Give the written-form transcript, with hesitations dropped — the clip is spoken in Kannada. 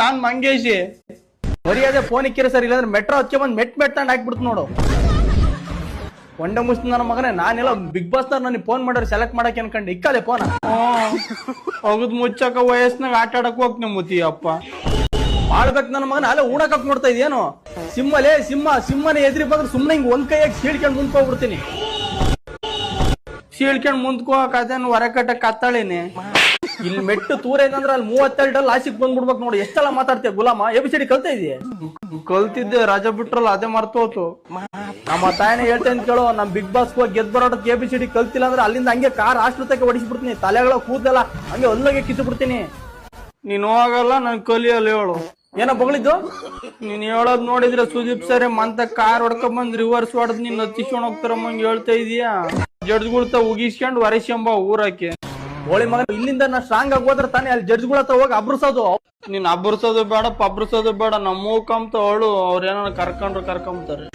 ನಾನ್ ಮಂಗೇಶಿ ಬರೀ ಅದೇ ಫೋನ್ ಇಕ್ಕಿರ ಸರ್, ಇಲ್ಲಾಂದ್ರೆ ಮೆಟ್ರೋ ಹಚ್ಚೆ ಬಂದ್ ಮೆಟ್ ಹಾಕ್ಬಿಡ್ತು ನೋಡು. ಒಂಡೆ ಮುಸ್ತ ನನ್ನ ಮಗನೇ, ನಾನೆಲ್ಲ ಬಿಗ್ ಬಾಸ್ ನನಗೆ ಫೋನ್ ಮಾಡೋರು ಸೆಲೆಕ್ಟ್ ಮಾಡಕ್ ಅನ್ಕಂಡು ಇಕ್ಕದೆ ಫೋನ್ ಹೋಗುದ್ ಮುಚ್ಚಕ ವಯಸ್ಸಿನಾಗ ಆಟ ಆಡಕ್ ಹೋಗ್ತೀನಿ ಮುತ್ತಿ ಅಪ್ಪ. ಮಾಡ್ಬೇಕು ನನ್ನ ಮಗನ, ಅಲ್ಲೇ ಉಣಕಪ್ ನೋಡ್ತಾ ಇದೇನು ಸಿಂಹಲೇ ಸಿಂಹನೇ ಎದ್ರಿ ಬಂದ್ರೆ ಸುಮ್ನೆ ಹಿಂಗ್ ಒಂದ್ ಕೈಯಾಗಿ ಸೀಳ್ಕೊಂಡ್ ಮುಂದ್ಕೋಗ್ಬಿಡ್ತೀನಿ. ಸೀಳ್ಕೊಂಡ್ ಮುಂದ್ಕೋಕ್ ಅದೇನು ಹೊರಕಟ್ಟ ಕತ್ತಾಳಿನಿ. ಇಲ್ಲಿ ಮೆಟ್ಟು ತೂರ ಏನಂದ್ರೆ ಅಲ್ಲಿ 32 ಲಾಸಿಕ್ ಬಂದ್ಬಿಡ್ಬೇಕು ನೋಡಿ. ಎಷ್ಟೆಲ್ಲ ಮಾತಾಡ್ತೀಯ ಗುಲಾಮ? ಎಬಿಸಿಡಿ ಕಲ್ತಾ ಇದೀಯ? ಕಲ್ತಿದ್ದೆ, ರಾಜ ಬಿಟ್ರಲ್ಲ ಅದೇ ಮರ್ತೋತು. ನಮ್ಮ ತಾಯನೇ ಹೇಳ್ತೇನೆ ಕೇಳೋ, ನಮ್ ಬಿಗ್ ಬಾಸ್ ಹೋಗಿ ಗೆದ್ ಬರೋದಕ್ಕೆ ಎಬಿಸಿಡಿ ಕಲ್ತಿಲ್ಲ ಅಂದ್ರೆ ಅಲ್ಲಿಂದ ಹಂಗೆ ಕಾರ್ ಹಾಸ್ಟೆಲ್ ತಕ ಹೊಡಿಸ್ಬಿಡ್ತೀನಿ. ತಲೆಗಳ ಕೂದಲೆಲ್ಲ ಹಂಗೆ ಹೊಲ್ಲಾಗೆ ಕಿತ್ತು ಬಿಡ್ತೀನಿ. ನೀನ್ ಹೋಗಲ್ಲ, ನನ್ ಕಲಿಯಲ್ಲ ಹೇಳು. ಏನೋ ಬಗಳಿದ್ದು ನೀನ್ ಹೇಳೋದ್ ನೋಡಿದ್ರೆ ಸುದೀಪ್ ಸರಿ ಮಂತ ಕಾರ್ ಹೊಡ್ಕೊಂಡ್ ಬಂದ್ ರಿವರ್ಸ್ ಹೊಡೆದ್ ನಿನ್ ಹತ್ತಿಸ್ಕೊಂಡ್ ಹೋಗ್ತಾರಮ್ಮಂಗ್ ಹೇಳ್ತಾ ಇದೀಯಾ? ಜಡ್ಜ್ಗಳ್ತ ಉಗಿಸ್ಕೊಂಡ್ ವರೆಸ್ಕೊಂಬ ಊರಕ್ಕೆ. ಹೋಳಿ ಮಗ, ಇಲ್ಲಿಂದ ನಾ ಸ್ಟ್ರಾಂಗ್ ಆಗಿ ಹೋದ್ರೆ ತಾನೇ ಅಲ್ಲಿ ಜಡ್ಜ್ಗಳ ಹತ್ರ ಹೋಗಿ ಅಬ್ರಸೋದು. ನೀನ್ ಅಬ್ರಸೋದು ಬೇಡ, ಪಬ್ರಸೋದು ಬೇಡ, ನಮ್ಮ ಮೂಕಂತ ಅವಳು ಅವ್ರ ಏನಾರ ಕರ್ಕೊಂಡ್ರೆ ಕರ್ಕೊಂತಾರೆ.